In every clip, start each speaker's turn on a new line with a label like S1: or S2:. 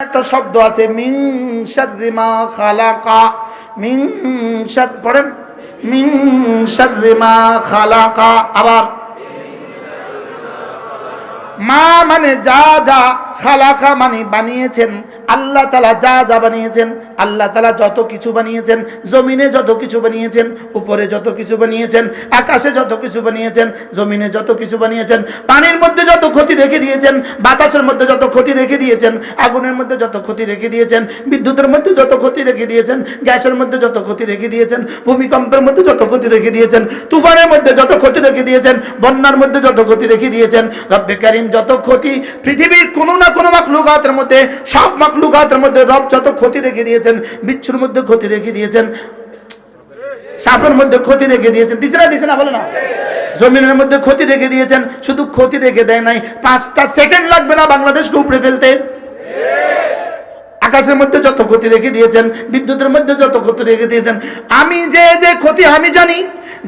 S1: একটা শব্দ আছে মিন শাররি মা খালাকা, মিন শার পড়েন, মিন শাররি মা খালাকা। আবার মা মানে যা যা, খালাকা মানে বানিয়েছেন। আল্লাহ তাআলা যা যা বানিয়েছেন, আল্লাহ তাআলা যত কিছু বানিয়েছেন, জমিনে যত কিছু বানিয়েছেন, উপরে যত কিছু বানিয়েছেন, আকাশে যত কিছু বানিয়েছেন, জমিনে যত কিছু বানিয়েছেন, পানির মধ্যে যত ক্ষতি রেখে দিয়েছেন, বাতাসের মধ্যে যত ক্ষতি রেখে দিয়েছেন, আগুনের মধ্যে যত ক্ষতি রেখে দিয়েছেন, বিদ্যুতের মধ্যে যত ক্ষতি রেখে দিয়েছেন, গ্যাসের মধ্যে যত ক্ষতি রেখে দিয়েছেন, ভূমিকম্পের মধ্যে যত ক্ষতি রেখে দিয়েছেন, তুফানের মধ্যে যত ক্ষতি রেখে দিয়েছেন, বন্যার মধ্যে যত ক্ষতি রেখে দিয়েছেন, রব্বে কারীম যত ক্ষতি পৃথিবীর কোনো না কোনো মাখলুকাতের মধ্যে, সব মাখলুকাতের মধ্যে রব যত ক্ষতি রেখে দিয়েছেন, বিচ্ছুর মধ্যে ক্ষতি রেখে দিয়েছেন, সাপের মধ্যে ক্ষতি রেখে দিয়েছেন, দিছে না বলে না, জমিনের মধ্যে ক্ষতি রেখে দিয়েছেন। শুধু ক্ষতি রেখে দেয় নাই, 5টা সেকেন্ড লাগবে না বাংলাদেশকে উপড়ে ফেলতে। আকাশের মধ্যে যত ক্ষতি রেখে দিয়েছেন, বিদ্যুতের মধ্যে যত ক্ষতি রেখে দিয়েছেন। আমি যে যে ক্ষতি আমি জানি,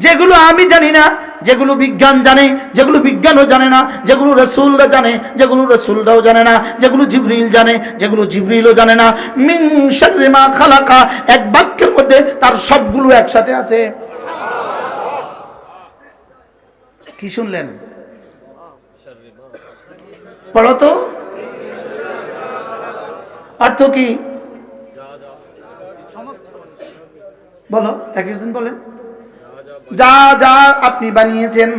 S1: যেগুলো আমি জানি না, যেগুলো বিজ্ঞান জানে, যেগুলো বিজ্ঞানও জানে না, যেগুলো রাসূলরা জানে, যেগুলো রাসূলরাও জানে না, যেগুলো জিবরিল জানে, যেগুলো জিবরিলও জানে না। মিন শাররি মা খালাকা, এক বাক্যের মধ্যে তার সবগুলো একসাথে আছে। কি শুনলেন? পড়ো তো, অর্থ কি বলো, একজন বলেন। যা যা আপনি বানিয়েছেন,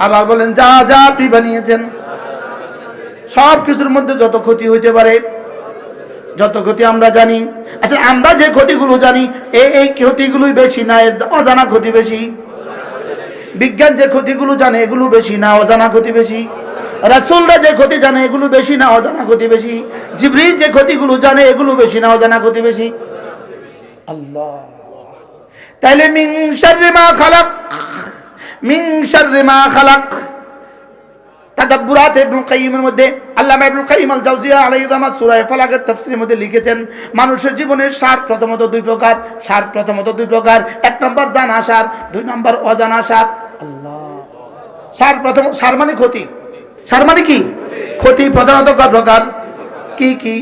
S1: আবার বলেন যা যা আপনি বানিয়েছেন। সব কিছুর মধ্যে যত ক্ষতি হইতে পারে, যত ক্ষতি আমরা জানি। আচ্ছা, আমরা যে ক্ষতিগুলো জানি, এই ক্ষতিগুলোই বেশি না অজানা ক্ষতি বেশি? বিজ্ঞান যে ক্ষতিগুলো জানে এগুলো বেশি না অজানা ক্ষতি বেশি? রাসূলরা যে ক্ষতি জানে এগুলো বেশি না অজানা ক্ষতি বেশি? জিবরিল যে ক্ষতিগুলো জানে এগুলো বেশি না অজানা ক্ষতি বেশি? আল্লাহ। তাইলে মিন শাররি মা খালাক, মিন শাররি মা খালাক। তাদাব্বুরাত ইবনুল কাইয়িমের মধ্যে আল্লামা ইবনুল কাইয়িম আল জাওজিয়া আলাইহিস রাহমাত সূরা ফালাকের তাফসীরের মধ্যে লিখেছেন, মানুষের জীবনের সার প্রথমত দুই প্রকার। সার প্রথমত দুই প্রকার, এক নম্বর জানা সার, দুই নম্বর অজানা সার। আল্লাহ। সার প্রথম, সার মানে ক্ষতি। সার মানে কি? ক্ষতি। প্রধানত কয় প্রকার? কি কি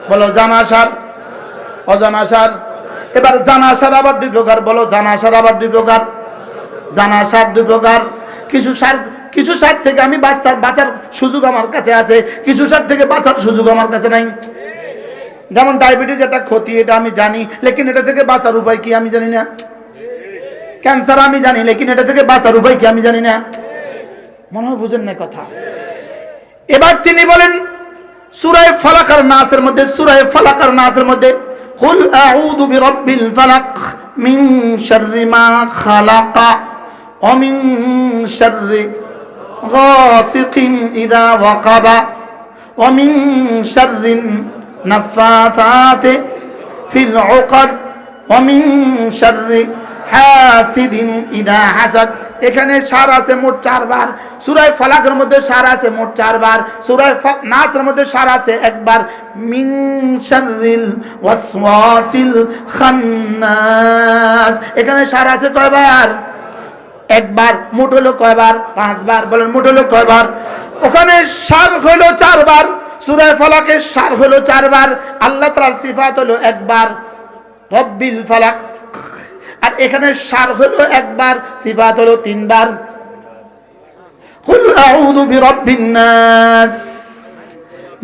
S1: বলো? জানা সার, অজানা সার। এবার জানা সার আবার দুই প্রকার, বলো জানা সার আবার দুই প্রকার। জানা সার দুই প্রকার। কিছু সার থেকে আমি বাঁচার সুযোগ আমার কাছে আছে, কিছু সার থেকে বাঁচার সুযোগ আমার কাছে নাই। যেমন ডায়াবেটিস একটা ক্ষতি, এটা আমি জানি, লেকিন এটা থেকে বাঁচার উপায় কি আমি জানি না। ক্যান্সার আমি জানি, লেকিন এটা থেকে বাঁচার উপায় কি আমি জানি না। মনে হয় বুঝেন না কথা। এবার তিনি বলেন সূরা ফালাক আর নাসের মধ্যে, সূরা ফালাক আর নাসের মধ্যে কুল আউযু বিরাব্বিল ফালাক মিন শাররি মা খালাকা ওয়া মিন শাররি গাসিকিন ইযা ওয়াকাবা ওয়া মিন শাররিন নাফাসাতি ফিল উকাদ ওয়া মিন শাররি হাসিদিন ইযা হাসাদ। এখানে সার আছে মোট 4 বার। সূরা ফালাকের মধ্যে সার আছে মোট 4 বার। সূরা নাসের মধ্যে সার আছে একবার। মিন শাররিল ওয়াসওয়াসিল খান্নাস, এখানে সার আছে কয়বার? একবার। মোট হলো কয়বার? 5 বার। বলেন মোট হলো কয়বার? ওখানে সার হলো 4 বার। সূরা ফালাকের সার হলো 4 বার। আল্লাহ তাআলার সিফাত হলো একবার, রব্বিল ফালাক। আর এখানে সার হলো একবার, সিফাত হলো 3 বার। কুল আউযু বিরাব্বিন নাস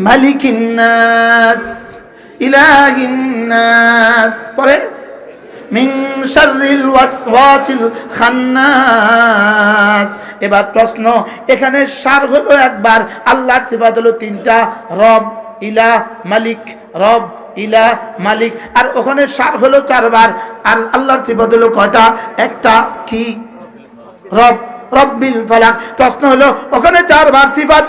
S1: মালিকিন নাস ইলাহিন নাস, পরে মিন শাররিল ওয়াসওয়াসিল খান্নাস। এবার প্রশ্ন, এখানে সার হলো একবার, আল্লাহর সিফাত হলো 3টা, রব, ইলাহ, মালিক। রব, ইলাহ, মালিক। আর ওখানে সার হলো 4 বার, আর আল্লাহর সিফাত হলো কয়টা? একটা। কি? রব, রব্বিল ফালাক। প্রশ্ন হলো ওখানে 4 বার সিফাত,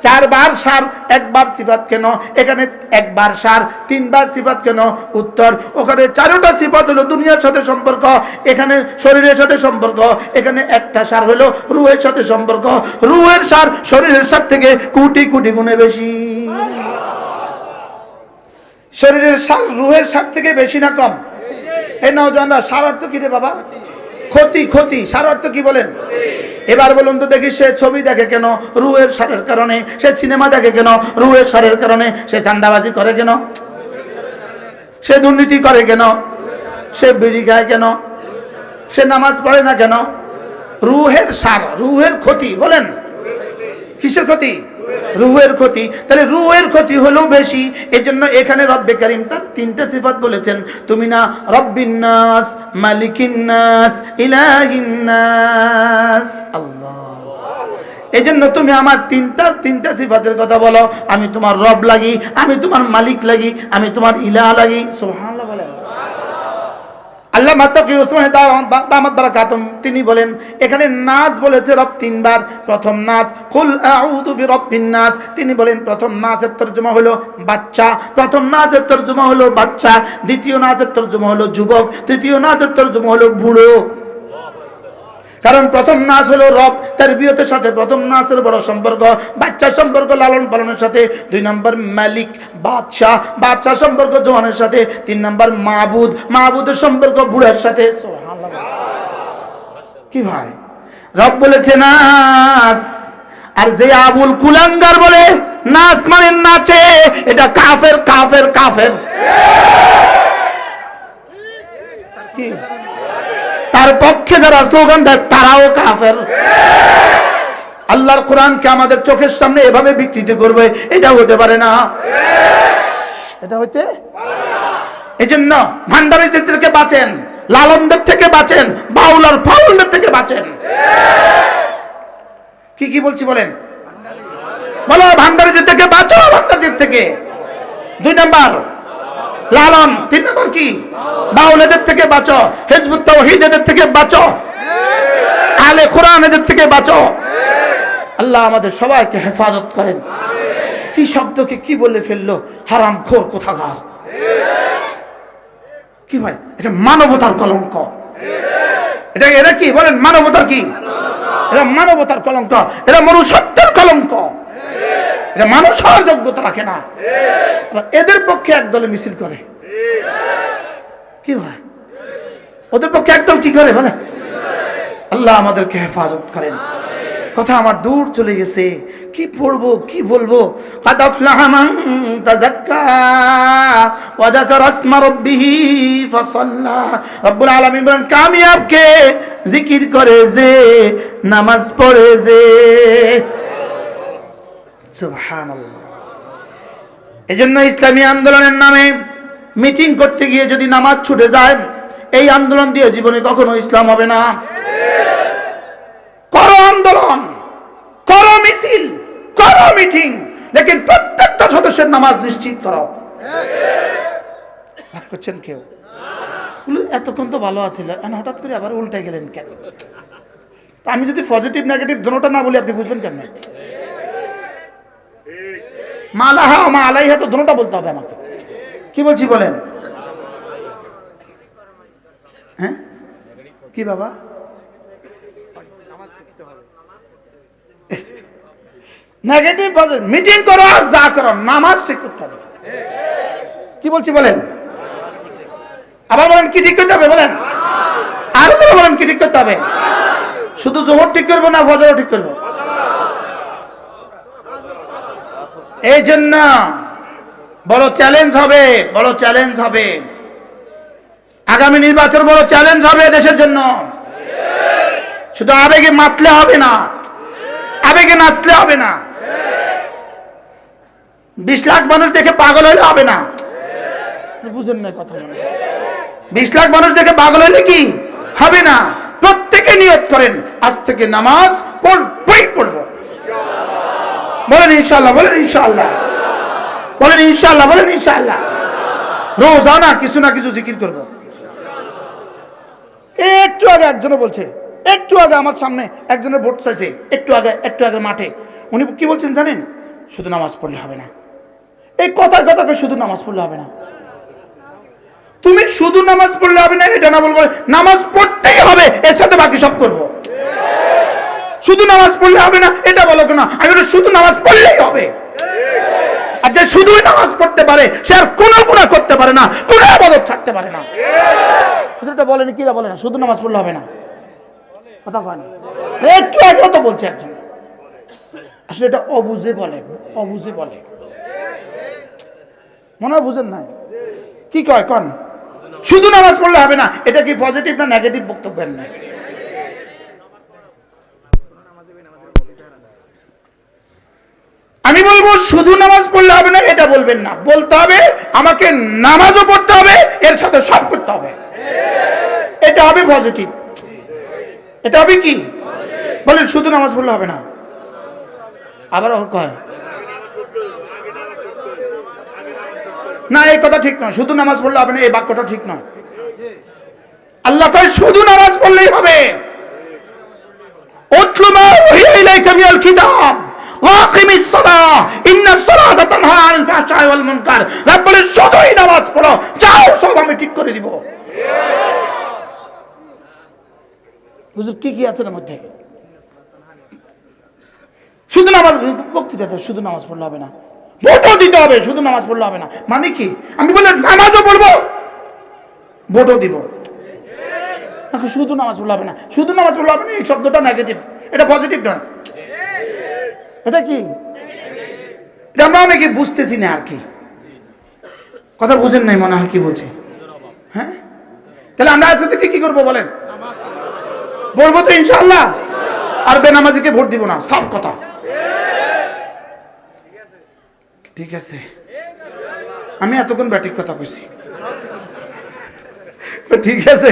S1: 4 বার সার, একবার সিফাত কেন? এখানে একবার সার, 3 বার সিফাত কেন? উত্তর, ওখানে 4টা সিফাত হলো দুনিয়ার সাথে সম্পর্ক, এখানে শরীরের সাথে সম্পর্ক। এখানে একটা সার হলো রূহের সাথে সম্পর্ক। রূহের সার শরীরের সার থেকে কোটি কোটি গুণে বেশি। শরীরের সার রূহের সার থেকে বেশি না কম? এই নওজোয়ানরা, সার অর্থ কি রে বাবা? ক্ষতি। ক্ষতি। সার অর্থ কি বলেন? এবার বলুন তো দেখি, সে ছবি দেখে কেন? রুহের সারের কারণে। সে সিনেমা দেখে কেন? রুহের সারের কারণে। সে চাঁদাবাজি করে কেন? সে দুর্নীতি করে কেন? সে বিড়ি খায় কেন? সে নামাজ পড়ে না কেন? রুহের সার, রুহের ক্ষতি। বলেন কিসের ক্ষতি? রুহের ক্ষতি। তাহলে রুহের ক্ষতি হলো বেশি। এজন্য এখানে রব্বে কারীম তার তিনটা সিফাত বলেছেন। তুমি না রব্বিন নাস, মালিকিন নাস, ইলাহিন নাস। আল্লাহ, এজন্য তুমি আমার তিনটা সিফাতের কথা বলো। আমি তোমার রব লাগি, আমি তোমার মালিক লাগি, আমি তোমার ইলাহ লাগি। সুবহানাল্লাহ বলেন। আল্লাহ মাতাকি ওসমান দামাত বারাকাতুম তিনি বলেন, এখানে নাস বলেছে রব তিনবার। প্রথম নাস কুল আউযু বিরাব্বিন নাস, তিনি বলেন প্রথম নাসের তরজমা হলো বাচ্চা, প্রথম নাসের তরজমা হলো বাচ্চা, দ্বিতীয় নাসের তরজমা হলো যুবক, তৃতীয় নাসের তরজমা হলো বুড়ো। কারণ প্রথম নাস হলো রব, তারবিয়তের সাথে প্রথম নাসের বড় সম্পর্ক। বাচ্চার সম্পর্ক লালন পালনের সাথে। 2 নম্বর মালিক, বাদশাহ, বাদশাহ সম্পর্ক জওয়ানের সাথে। 3 নম্বর মাবুদ, মাবুদের সম্পর্ক বুড়ার সাথে। সুবহানাল্লাহ। কি ভাই, রব বলেছে নাস, আর যে আবুল কুলাঙ্গার বলে নাস মানে নাচে, এটা কাফের কাফের কাফের। কি তার পক্ষে যারা স্লোগান দেয় তারাও কাফের। আল্লাহর কোরআনকে আমাদের চোখের সামনে এভাবে বিকৃত করবে, এটা হতে পারে না, এটা হইতে। এজন্য ভান্ডারীদের থেকে বাঁচেন, লালনদের থেকে বাঁচেন, বাউল আর ফাউলদের থেকে বাঁচেন। কি কি বলছি বলেন? বলো, ভান্ডারীদের থেকে বাঁচো, ভান্ডারীদের থেকে। 2 নাম্বার লালন, 3 নম্বর কি? বাউলেদের থেকে বাঁচো, হিজবুত তাওহীদের থেকে বাঁচো, আলে কোরআনের থেকে বাঁচো। আল্লাহ আমাদের সবাইকে হেফাজত করেন। কি শব্দকে কি বলে ফেললো, হারামখোর কোথাকার। কি ভাই, এটা মানবতার কলঙ্ক। এটা কি বলেন? মানবতার কি? এটা মানবতার কলঙ্ক, এটা মনুষ্যত্বের কলঙ্ক। এটা মানুষ হওয়ার যোগ্যতা রাখে না। এদের পক্ষে একদলে মিছিল করে। কি ভাই, ওদের পক্ষে একদল কি করে বলে? আল্লাহ আমাদেরকে হেফাজত করেন। কথা আমার দূর চলে গেছে, কি পড়বো কি বলবো। কাদ আফলাহা মান তাযাক্কা ওয়া যাকারা ইসমা রাব্বিহি ফাসাল্লা। রব্বুল আলামিন বলেন, কামিয়াব কে? জিকির করে যে, নামাজ পড়ে যে। সুবহানাল্লাহ। এজন্য ইসলামী আন্দোলনের নামে মিটিং করতে গিয়ে যদি নামাজ ছুটে যায়, এই আন্দোলন দিয়ে জীবনে কখনো ইসলাম হবে না। করো আন্দোলন, করো মিছিল, করো মিটিং, লেকিন প্রত্যেকটা সদস্যের নামাজ নিশ্চিত করো। ভাগ করছেন কেউ? এতক্ষণ তো ভালো আছিল, হঠাৎ করে আবার উল্টে গেলেন কেন? আমি যদি পজিটিভ নেগেটিভ দুটোটা না বলি আপনি বুঝবেন কেন? মালাহা মা আলাইহা তো দুটোটা বলতে হবে আমাকে। কি বলছি বলেন? হ্যাঁ কি বাবা? নেগেটিভ পজিটিভ মিটিং করো আর যা করো, নামাজ ঠিক করতে হবে। কি বলছি বলেন? আবার বলেন কি ঠিক করতে হবে বলেন? আর বলেন কি ঠিক করতে হবে? শুধু জোহর ঠিক করবো না ফজরও ঠিক করবো? এই জন্য বড় চ্যালেঞ্জ হবে, বড় চ্যালেঞ্জ হবে আগামী নির্বাচন, বড় চ্যালেঞ্জ হবে দেশের জন্য। শুধু আবেগে মাতলে হবে না, আবেগে নাচলে হবে না। 20 লাখ মানুষ দেখে পাগল হলে হবে না। বুঝেন না কথা? 20 লাখ মানুষ দেখে পাগল হলে কি হবে না। প্রত্যেকে নিয়ত করেন, আজ থেকে নামাজ পড়বই পড়ব। বলেন ইনশাআল্লাহ, বলেন ইনশাআল্লাহ, বলেন ইনশাআল্লাহ, বলেন ইনশাআল্লাহ। রোজানা কিছু না কিছু জিকির করব। একটু আগে একজনে বলছে, একটু আগে আমার সামনে একজনের ভোট চাইছে, একটু আগে মাঠে উনি কি বলছেন জানেন? শুধু নামাজ পড়লে হবে না। এই কথার কথাকে শুধু নামাজ পড়লে হবে না। তুমি শুধু নামাজ পড়লে হবে না এটা না বলবো, নামাজ পড়তেই হবে, এর সাথে বাকি সব করব। শুধু নামাজ পড়লে হবে না এটা বলো কেন? আমি বলি শুধু নামাজ পড়লেই হবে। আর যে শুধুই নামাজ পড়তে পারে সে আর কোনো গুনাহ করতে পারে না, কোনো ইবাদত ছাড়তে পারে না। সেটা বলেন কি বলে না? শুধু নামাজ পড়লে হবে না, কথা কয় না। একটু আগেও তো বলছে একজন, আসলে এটা অবুঝে বলে, অবুঝে বলে, মনে হয় বুঝেন নাই কি কয় কন? শুধু নামাজ পড়লে হবে না, এটা কি পজিটিভ না নেগেটিভ বক্তব্যের না? আমি বলবো শুধু নামাজ পড়লে হবে না এটা বলবেন না, বলতে হবে আমাকে নামাজও পড়তে হবে, এর সাথে সব করতে হবে, এটা হবে পজিটিভ। এটা হবে কি বলেন? শুধু নামাজ পড়লে হবে না, আবার কয় না, এই কথা ঠিক নয়। শুধু নামাজ পড়লে হবে না, এই বাক্যটা ঠিক নয়। আল্লাহ কয় শুধু নামাজ পড়লেই হবে। উতলু মা উহিয়া ইলাইকা মিনাল কিতাব ওয়া আকিমিস সালাহ ইন্নাস সালাতা তানহা আনিল ফাহশাই ওয়াল মুনকার। রব বলেন শুধুই নামাজ পড়ো, যাও সব আমি ঠিক করে দিব। হুজুর কি কি আছে এর মধ্যে? শুধু নামাজ, বক্তৃতাতে শুধু নামাজ পড়লে হবে না, ভোটও দিতে হবে, শুধু নামাজ পড়লে হবে না। মানে কি? আমি বলে নামাজও পড়বো, ভোটও দিব, শুধু নামাজ পড়লে হবে না, শুধু নামাজ পড়লে হবে না, এই শব্দটা নেগেটিভ, এটা পজিটিভ নয়। এটা কি? এটা আমরা অনেকে বুঝতেছি না আর কি, কথা বুঝেন নাই মনে হয় কি বলছি। হ্যাঁ, তাহলে আমরা আজকে থেকে কি করবো বলেন? পড়বো তো ইনশাআল্লাহ, আর বেনামাজিকে ভোট দিব না, সাফ কথা। ঠিক আছে, আমি এতক্ষণ ব্যাটিক কথা কইছি, ঠিক আছে।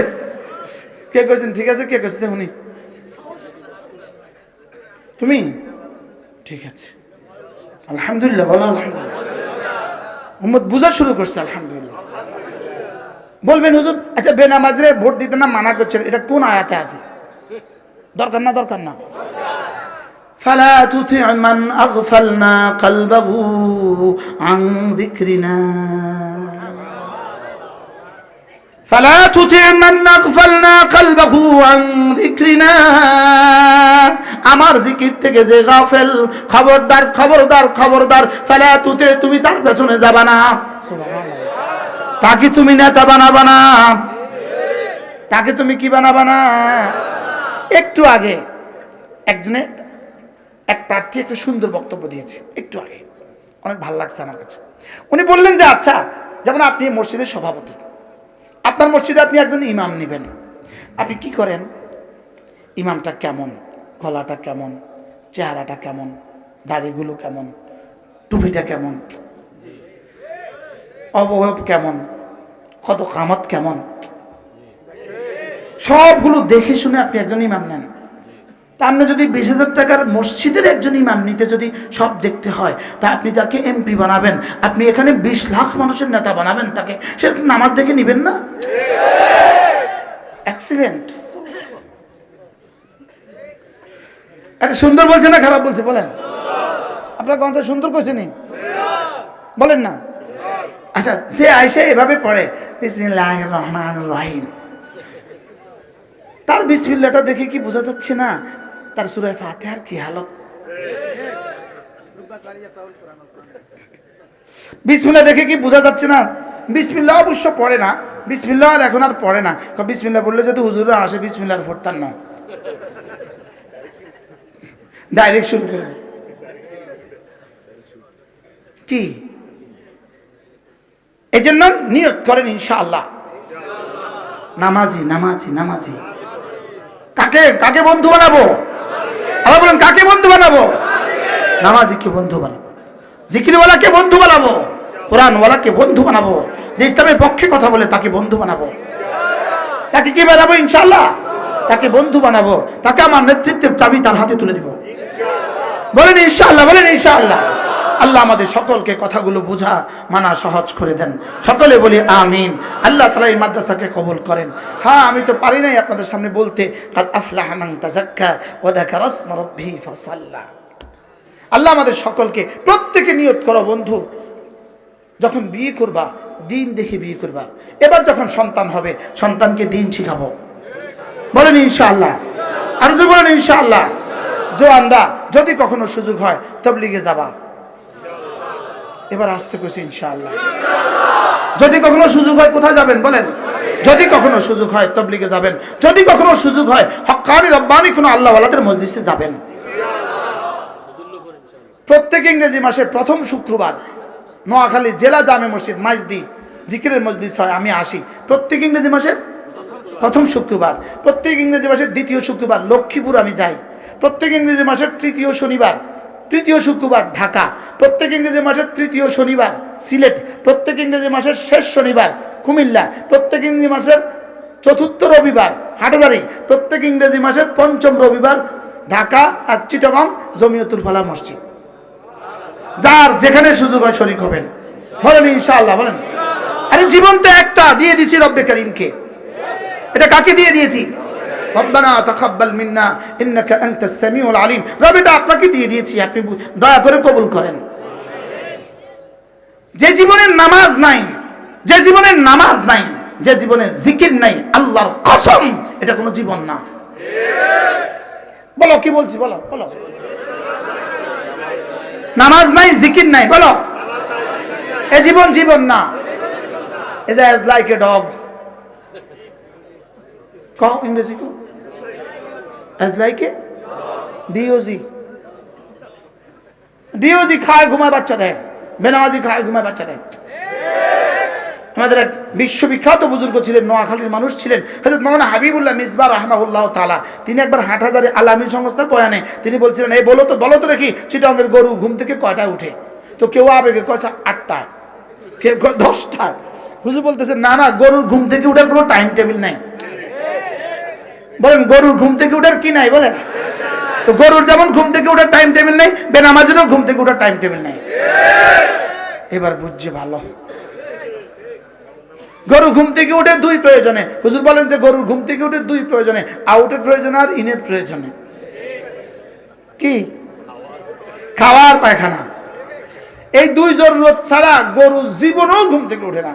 S1: কে কইছেন ঠিক আছে? কে কইছে উনি? তুমি? ঠিক আছে, আলহামদুলিল্লাহ, বলো আলহামদুলিল্লাহ। উম্মত বুঝা শুরু করছে, আলহামদুলিল্লাহ। বলবেন হুজুর আচ্ছা বেনামাজরে ভোট দিতে না মানা করছেন, এটা কোন আয়াতে আছে? দরকার না, দরকার না। ফালা তুতি' মান আগফালনা কলবাহু আন যিকরিনা, ফালা তুতি' মান আগফালনা কলবাহু আন যিকরিনা। আমার জিকির থেকে যে গাফেল, খবরদার খবরদার খবরদার। ফালা তুতি', তুমি তার পেছনে যাবা না। সুবহানাল্লাহ। তাকে তুমি নেতা বানাবা না, তাকে তুমি কি বানাবা না। একটু আগে একজনে এক প্রার্থী একটা সুন্দর বক্তব্য দিয়েছে, একটু আগে অনেক ভালো লাগছে আমার কাছে। উনি বললেন যে আচ্ছা, যেমন আপনি মসজিদের সভাপতি, আপনার মসজিদে আপনি একজন ইমাম নেবেন, আপনি কি করেন? ইমামটা কেমন, গলাটা কেমন, চেহারাটা কেমন, দাড়িগুলো কেমন, টুপিটা কেমন, অবয়ব কেমন, কত কামত কেমন, সবগুলো দেখে শুনে আপনি একজন ইমাম নেন। তা আপনি যদি 20,000 টাকার মসজিদের একজন ইমাম নিতে যদি সব দেখতে হয়, তা আপনি তাকে এমপি বানাবেন, আপনি এখানে 20 লাখ মানুষের নেতা বানাবেন তাকে, সে নামাজ দেখে নিবেন না? এক্সিলেন্ট। আরে সুন্দর বলছে না খারাপ বলছে বলেন? আপনার কোন সুন্দর কইছে নি বলেন না? আচ্ছা, সে আয়েশা এভাবে পড়ে বিসমিল্লাহির রহমানির রহিম, তার বিসমিল্লাহটা দেখে কি বোঝা যাচ্ছে না তার সূরা ফাতিহার কি হালত? বিসমিল্লাহ দেখে কি বোঝা যাচ্ছে না? বিসমিল্লাহ অবশ্য পড়ে না, বিসমিল্লাহ আর এখন আর পড়ে না। বিসমিল্লাহ পড়লে যদি হুজুররা আসে বিসমিল্লাহর পড়তাম না, ডাইরেক্ট শুরু করবে কি? এই জন্য নিয়ত করেন ইনশাআল্লাহ নামাজি নামাজি নামাজি। কাকে কাকে বন্ধু বানাবো? আবার বলেন কাকে বন্ধু বানাবো? নামাজিকে বন্ধু বানাবো, জিকিরওয়ালাকে বন্ধু বানাবো, কোরআনওয়ালাকে বন্ধু বানাবো, যে ইসলামের পক্ষে কথা বলে তাকে বন্ধু বানাবো। তাকে কি বানাবো? ইনশাআল্লাহ তাকে বন্ধু বানাবো, তাকে আমার নেতৃত্বের চাবি তার হাতে তুলে দিব। বলেন ইনশাআল্লাহ, বলেন ইনশাআল্লাহ। আল্লাহ আমাদের সকলকে কথাগুলো বোঝা মানা সহজ করে দেন, সকলে বলি আমিন। আল্লাহ তাআলা এই মাদ্রাসাকে কবুল করেন। হ্যাঁ, আমি তো পারি নাই আপনাদের সামনে বলতে, কাদ আফলাহা মান তাযাক্কা ওয়া যাকারা ইসমা রাব্বিহি ফাসাল্লা। আল্লাহ আমাদের সকলকে, প্রত্যেকে নিয়ত করো বন্ধু, যখন বিয়ে করবা দিন দেখে বিয়ে করবা। এবার যখন সন্তান হবে সন্তানকে দিন শিখাবো, বলেন ইনশাআল্লাহ। আর যদি বলেন ইনশাআল্লাহ। জোয়ানরা যদি কখনো সুযোগ হয় তাবলীগে যাবা, এবার আসতে কইছি ইনশাআল্লাহ। যদি কখনো সুযোগ হয় কোথায় যাবেন বলেন? যদি কখনো সুযোগ হয় তাবলীগে যাবেন, যদি কখনো সুযোগ হয় হক্কানি রব্বানি কোনো আল্লাহওয়ালাদের মজলিসে যাবেন। প্রত্যেক ইংরেজি মাসের প্রথম শুক্রবার নোয়াখালী জেলা জামে মসজিদ মাইজদি জিকিরের মজলিস হয়, আমি আসি প্রত্যেক ইংরেজি মাসের প্রথম শুক্রবার। প্রত্যেক ইংরেজি মাসের দ্বিতীয় শুক্রবার লক্ষ্মীপুর আমি যাই। প্রত্যেক ইংরেজি মাসের তৃতীয় শনিবার, তৃতীয় শুক্রবার ঢাকা। প্রত্যেক ইংরেজি মাসের তৃতীয় শনিবার সিলেট। প্রত্যেক ইংরেজি মাসের শেষ শনিবার কুমিল্লা। প্রত্যেক ইংরেজি মাসের চতুর্থ রবিবার হাটহাজারী। প্রত্যেক ইংরেজি মাসের পঞ্চম রবিবার ঢাকা আর চিটাগং জমিয়তুল ফালাহ মসজিদ। যার যেখানে সুযোগ হয় শরীক হবেন, বলেন ইনশাআল্লাহ, বলেন। আরে জীবন তো একটা, দিয়ে দিয়েছি রব্বে কারীমকে। এটা কাকে দিয়ে দিয়েছি? রব্বানা তাকাব্বাল মিন্না ইন্নাকা আনতাস সামিউল আলিম। রব এটা আপনাকে দিয়ে দিয়েছি, আপনি দয়া করে কবুল করেন। যে জীবনের নামাজ নাই, যে জীবনের নামাজ নাই, যে জীবনে জিকির নাই, আল্লাহর কসম এটা কোনো জীবন না। বলো কি বলছি, বলো বলো। নামাজ নাই, জিকির নাই, বলো এ জীবন জীবন না। It is like a dog. কও ইংরেজি কও। As like a DOG খায় ঘুমায় বাচ্চা দেয়, বেনামাজি খায় ঘুমায় বাচ্চা দেয়। আমাদের এক বিশ্ববিখ্যাত বুজুর্গ ছিলেন, নোয়াখালীর মানুষ ছিলেন, হযরত মাওলানা হাবিবুল্লাহ মিসবাহ রাহমাহুল্লাহ তাআলা। তিনি একবার হাটহাজারী আলামী সংস্থার বয়ানে তিনি বলছিলেন, এই বলো তো দেখি চিটাগংয়ের গরু ঘুম থেকে কয়টায় উঠে? তো কেউ আবেগে কয় 8টায়, কেউ 10টায়। হুজুর বলতেছে না না, গরুর ঘুম থেকে উঠার কোনো টাইম টেবিল নাই। বলেন গরুর ঘুম থেকে উঠার কি নাই? বলেন তো গরুর যেমন ঘুম থেকে উঠার টাইম টেবিল নাই, বেনামাজিরও ঘুম থেকে উঠার টাইম টেবিল নাই। এবার বুঝছে ভালো। গরু ঘুম থেকে উঠে দুই প্রয়োজনে। হুজুর বলেন যে গরুর ঘুম থেকে উঠে দুই প্রয়োজনে, আউটের প্রয়োজনে আর ইনের প্রয়োজনে। কি? খাওয়ার পায়খানা। এই দুই জরুরত ছাড়া গরু জীবনেও ঘুম থেকে উঠে না।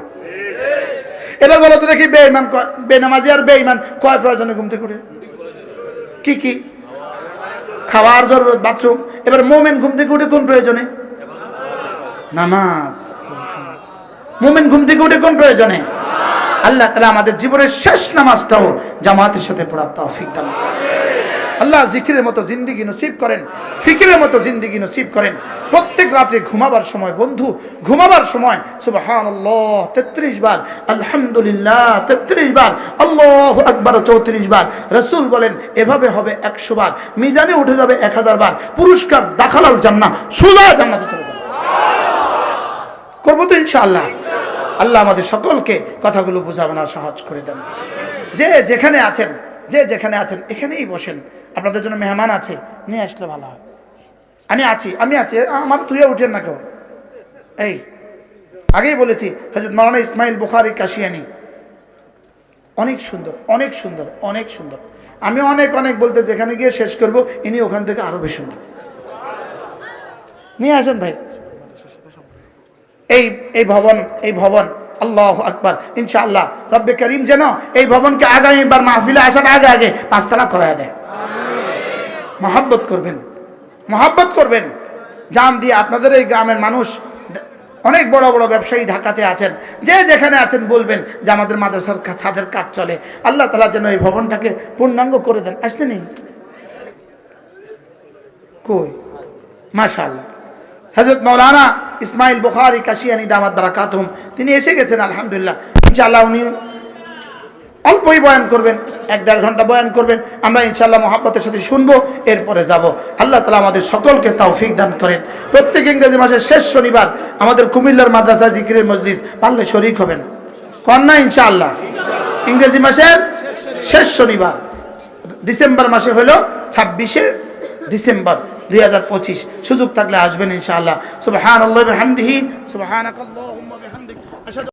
S1: এবার বলো তো দেখি বেঈমান বেনামাজি আর বেঈমান কয় প্রয়োজনে ঘুম থেকে উঠে? কি কি? খাওয়ার জরুরত, বাথরুম। এবার মুমিন ঘুম থেকে উঠে কোন প্রয়োজনে? নামাজ। মুমিন ঘুম থেকে উঠে কোন প্রয়োজনে? আল্লাহ তাআলা আমাদের জীবনের শেষ নামাজটাও জামাতের সাথে পড়ার তৌফিক দান করেন। আল্লাহ জিকিরের মতো জিন্দেগি নসিব করেন, ফিকিরের মতো জিন্দেগি নসিব করেন। প্রত্যেক রাতে ঘুমাবার সময়, বন্ধু ঘুমাবার সময় সুবহানাল্লাহ 33 বার, আলহামদুলিল্লাহ 33 বার, আল্লাহু আকবার 34 বার। রাসূল বলেন এভাবে হবে 100 বার, মিজানে উঠে যাবে 1000 বার। পুরস্কার দাখালাল জান্নাহ, সোজা জান্নাতে চলে যাবে। করব তো ইনশাআল্লাহ। আল্লাহ আমাদের সকলকে কথাগুলো বোঝাবেন আর সহজ করে দেন। যে যেখানে আছেন, যে যেখানে আছেন এখানেই বসেন। আপনাদের জন্য মেহমান আছে, নিয়ে আসলে ভালো হয়। আমি আছি, আমার তুইও উঠেন না কেউ। এই আগেই বলেছি হযরত মাওলানা ইসমাইল বুখারী কাশিয়ানি, অনেক সুন্দর, অনেক সুন্দর, অনেক সুন্দর। আমি অনেক বলতে যেখানে গিয়ে শেষ করব, ইনি ওখান থেকে আরো বেশি সুন্দর। নিয়ে আসেন ভাই। এই ভবন আল্লাহু আকবার। ইনশাআল্লাহ রব্বে করিম যেন এই ভবনকে আগামীবার মাহফিলে আসার আগে 5 তলা করায় দেয়। মহব্বত করবেন জান দিয়ে। আপনাদের এই গ্রামের মানুষ অনেক বড় বড় ব্যবসায়ী ঢাকাতে আছেন, যে যেখানে আছেন বলবেন যে আমাদের মাদ্রাসার ছাদের কাজ চলে। আল্লাহ তাআলা যেন এই ভবনটাকে পূর্ণাঙ্গ করে দেন। আসছেনি কই? মাশাআল্লাহ। হযরত মাওলানা ইসমাইল বুখারী কাশিয়ানি দামাত বারাকাতুহুম তিনি এসে গেছেন আলহামদুলিল্লাহ। ইনশাআল্লাহ উনি অল্পই বয়ান করবেন, 1-1.5 ঘন্টা বয়ান করবেন। আমরা ইনশাআল্লাহ মহব্বতের সাথে শুনবো, এরপরে যাব। আল্লাহ তাআলা আমাদের সকলকে তৌফিক দান করেন। প্রত্যেক ইংরেজি মাসের শেষ শনিবার আমাদের কুমিল্লার মাদ্রাসা জিকিরের মজলিস, পারলে শরীক হবেন। কন্যা ইনশাআল্লাহ ইংরেজি মাসের শেষ শনিবার ডিসেম্বর মাসে হলো 26শে ডিসেম্বর 2025। সুযোগ থাকলে আসবেন ইনশাআল্লাহ। সুবহানাল্লাহি ওয়া বিহামদিহি, সুবহানাকাল্লাহুম্মা বিহামদিক।